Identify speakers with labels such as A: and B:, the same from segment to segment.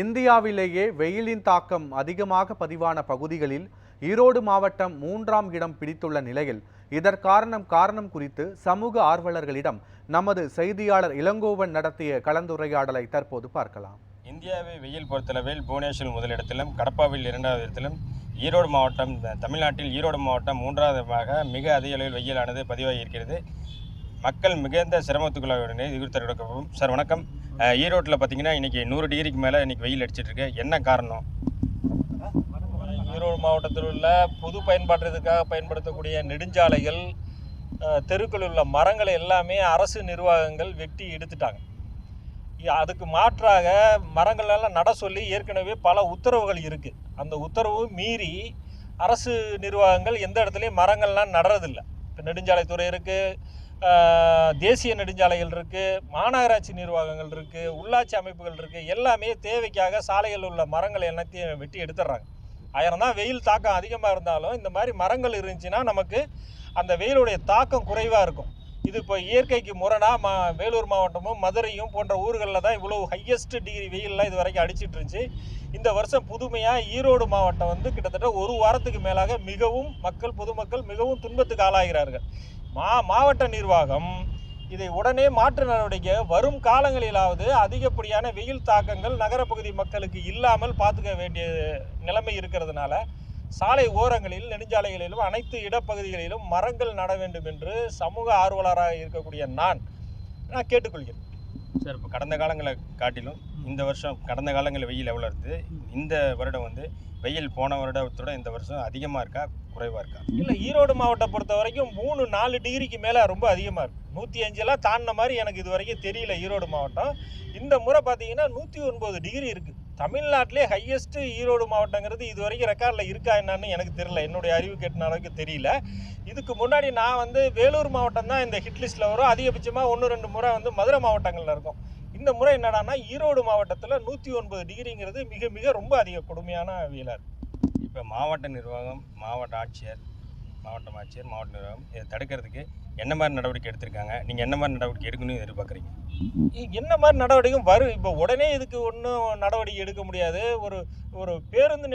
A: இந்தியாவிலேயே வெயிலின் தாக்கம் அதிகமாக பதிவான பகுதிகளில் ஈரோடு மாவட்டம் 3ஆம் இடம் பிடித்துள்ள நிலையில் காரணம் குறித்து சமூக ஆர்வலர்களிடம் நமது செய்தியாளர் இளங்கோவன் நடத்திய கலந்துரையாடலை தற்போது பார்க்கலாம்.
B: இந்தியாவை வெயில் பொறுத்தளவில் புவனேஸ்வர் முதலிடத்திலும் கடப்பாவில் 2வது இடத்திலும் ஈரோடு மாவட்டம் தமிழ்நாட்டில் ஈரோடு மாவட்டம் 3ஆவதாக மிக அதிக அளவில் வெயிலானது பதிவாகி இருக்கிறது. மக்கள் மிகுந்த சிரமத்துக்குள்ளாக இது குறித்து சார் வணக்கம். ஈரோட்டில் பார்த்தீங்கன்னா இன்றைக்கி 100 டிகிரிக்கு மேலே இன்றைக்கி வெயில் அடிச்சிட்ருக்கு. என்ன காரணம்?
C: ஈரோடு மாவட்டத்தில் உள்ள பொது பயன்பாட்டிற்காக பயன்படுத்தக்கூடிய நெடுஞ்சாலைகள், தெருக்களில் உள்ள மரங்களை எல்லாமே அரசு நிர்வாகங்கள் வெட்டி எடுத்துட்டாங்க. அதுக்கு மாற்றாக மரங்களெல்லாம் நட சொல்லி ஏற்கனவே பல உத்தரவுகள் இருக்குது. அந்த உத்தரவு மீறி அரசு நிர்வாகங்கள் எந்த இடத்துலையும் மரங்கள்லாம் நடுறதில்லை. இப்போ நெடுஞ்சாலைத்துறை இருக்குது, தேசிய நெடுஞ்சாலைகள் இருக்குது, மாநகராட்சி நிர்வாகங்கள் இருக்குது, உள்ளாட்சி அமைப்புகள் இருக்குது. எல்லாமே தேவைக்காக சாலைகளில் உள்ள மரங்களை எல்லாத்தையும் வெட்டி எடுத்துடுறாங்க. ஆயிரம் தான் வெயில் தாக்கம் அதிகமாக இருந்தாலும் இந்த மாதிரி மரங்கள் இருந்துச்சுன்னா நமக்கு அந்த வெயிலுடைய தாக்கம் குறைவாக இருக்கும். இது இப்போ இயற்கைக்கு முரணாக வேலூர் மாவட்டமும் மதுரையும் போன்ற ஊர்களில் தான் இவ்வளோ ஹையஸ்ட் டிகிரி வெயிலெலாம் இது வரைக்கும் அடிச்சிட்டு இருந்துச்சு. இந்த வருஷம் புதுமையாக ஈரோடு மாவட்டம் கிட்டத்தட்ட ஒரு வாரத்துக்கு மேலாக மிகவும் பொதுமக்கள் மிகவும் துன்பத்துக்கு ஆளாகிறார்கள். மாவட்ட நிர்வாகம் இதை உடனே மாற்று நடவடிக்கை வரும் காலங்களிலாவது அதிகப்படியான வெயில் தாக்கங்கள் நகரப்பகுதி மக்களுக்கு இல்லாமல் பார்த்துக்க வேண்டிய நிலைமை இருக்கிறதுனால சாலை ஓரங்களில், நெடுஞ்சாலைகளிலும் அனைத்து இடப்பகுதிகளிலும் மரங்கள் நட வேண்டும் என்று சமூக ஆர்வலராக இருக்கக்கூடிய நான் கேட்டுக்கொள்கிறேன்.
B: சார், இப்போ கடந்த காலங்களை காட்டிலும் இந்த வருஷம் கடந்த காலங்களில் வெயில் எவ்வளோ இருக்குது? இந்த வருடம் வெயில் போன வருடத்தோட இந்த வருஷம் அதிகமாக இருக்கா குறைவாக இருக்கா?
C: இல்லை, ஈரோடு மாவட்டம் பொறுத்த வரைக்கும் 3-4 டிகிரிக்கு மேலே ரொம்ப அதிகமாக இருக்குது. 105 தாண்டின மாதிரி எனக்கு இது வரைக்கும் தெரியல. ஈரோடு மாவட்டம் இந்த முறை பார்த்தீங்கன்னா 109 டிகிரி இருக்குது. தமிழ்நாட்டிலே ஹையஸ்ட்டு ஈரோடு மாவட்டங்கிறது இது வரைக்கும் ரெக்கார்டில் இருக்கா என்னன்னு எனக்கு தெரியல. என்னுடைய அறிவு கேட்டின அளவுக்கு தெரியல. இதுக்கு முன்னாடி நான் வேலூர் மாவட்டம் தான் இந்த ஹிட் லிஸ்ட்டில் வரும். அதிகபட்சமாக 1-2 முறை மதுரை மாவட்டங்களில் இருக்கும். இந்த முறை என்னடான்னா ஈரோடு மாவட்டத்தில் 109 டிகிரிங்கிறது மிக மிக ரொம்ப அதிக கொடுமையான வெயிலாக இருக்குது.
B: இப்போ மாவட்ட நிர்வாகம், மாவட்ட ஆட்சியர், மாவட்ட நிர்வாகம் இதை தடுக்கிறதுக்கு என்ன மாதிரி நடவடிக்கை எடுத்திருக்காங்க? நீங்கள் என்ன மாதிரி நடவடிக்கை எடுக்கணும்னு எதிர்பார்க்குறீங்க?
C: என்ன மாதிரி நடவடிக்கையும் வரும். இப்போ உடனே இதுக்கு ஒன்றும் நடவடிக்கை எடுக்க முடியாது. ஒரு பேருந்து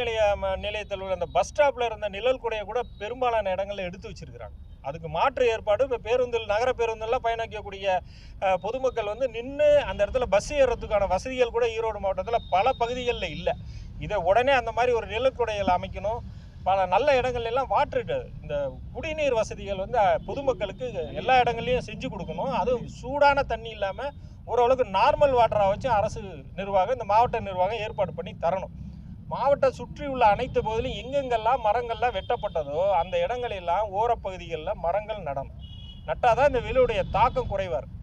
C: நிலையத்தில் உள்ள அந்த பஸ் ஸ்டாப்பில் இருந்த நிழல் குடையை கூட பெரும்பாலான இடங்களில் எடுத்து வச்சிருக்கிறாங்க. அதுக்கு மாற்று ஏற்பாடு இப்போ நகர பேருந்தெல்லாம் பயணிக்கக்கூடிய பொதுமக்கள் நின்று அந்த இடத்துல பஸ் ஏறுறதுக்கான வசதிகள் கூட ஈரோடு மாவட்டத்தில் பல பகுதிகளில் இல்லை. இதை உடனே அந்த மாதிரி ஒரு நிழற்குடைகள் அமைக்கணும். பல நல்ல இடங்கள்லாம் இந்த குடிநீர் வசதிகள் பொதுமக்களுக்கு எல்லா இடங்கள்லையும் செஞ்சு கொடுக்கணும். அதுவும் சூடான தண்ணி இல்லாமல் ஓரளவுக்கு நார்மல் வாட்டராக வச்சு அரசு நிர்வாகம், இந்த மாவட்ட நிர்வாகம் ஏற்பாடு பண்ணி தரணும். மாவட்டம் சுற்றி உள்ள அனைத்து பகுதியிலும் எங்கெங்கெல்லாம் மரங்கள்லாம் வெட்டப்பட்டதோ அந்த இடங்களெல்லாம் ஓரப்பகுதிகளில் மரங்கள் நடணும். நட்டால் தான் இந்த வெயிலுடைய தாக்கம் குறைவாக இருக்கும்.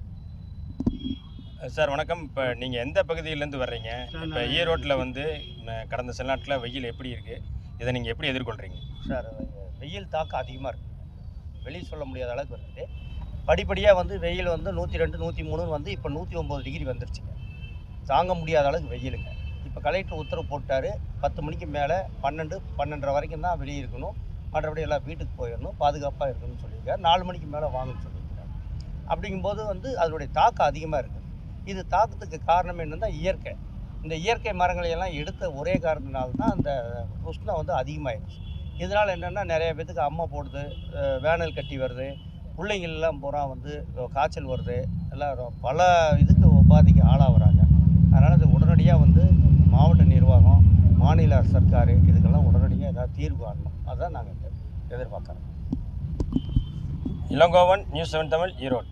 B: சார் வணக்கம். இப்போ நீங்கள் எந்த பகுதியிலேருந்து வர்றீங்க? இப்போ ஈரோட்டில் கடந்த சில நாட்டில் வெயில் எப்படி இருக்குது? இதை நீங்கள் எப்படி எதிர்கொள்கிறீங்க?
D: சார், வெயில் தாக்கம் அதிகமாக இருக்குது. வெளியே சொல்ல முடியாத அளவுக்கு வருது. படிப்படியாக வெயில் 102, 103 இப்போ 109 டிகிரி வந்துருச்சுங்க. தாங்க முடியாத அளவுக்கு வெயிலுங்க. இப்போ கலெக்டர் உத்தரவு போட்டார், 10 மணிக்கு மேலே 12, 12:30 வரைக்கும் தான் வெளியே இருக்கணும், மற்றபடி எல்லாம் வீட்டுக்கு போயிடணும், பாதுகாப்பாக இருக்கணும்னு சொல்லியிருக்காரு. 4 மணிக்கு மேலே வாங்கன்னு சொல்லியிருக்காரு. அப்படிங்கும்போது அதனுடைய தாக்கம் அதிகமாக இருக்குது. இது தாக்கத்துக்கு காரணம் என்னன்னா இயற்கை. இந்த இயற்கை மரங்களை எல்லாம் எடுத்த ஒரே காரணத்தினால்தான் அந்த உஷ்ணம் அதிகமாகிடுச்சு. இதனால் என்னென்னா நிறைய பேத்துக்கு அம்மை போடுது, வேனல் கட்டி வருது, பிள்ளைங்கள்லாம் பூரா காய்ச்சல் வருது, எல்லாம் பல இதுக்கு உபாதைக்கு ஆளாகிறாங்க. அதனால் அது உடனடியாக மாவட்ட நிர்வாகம், மாநில சர்க்கார் இதுக்கெல்லாம் உடனடியாக ஏதாவது தீர்வு காணணும். அதுதான் நாங்கள் எதிர்பார்க்குறோம்.
B: இளங்கோவன், நியூஸ் 7 தமிழ், ஈரோடு.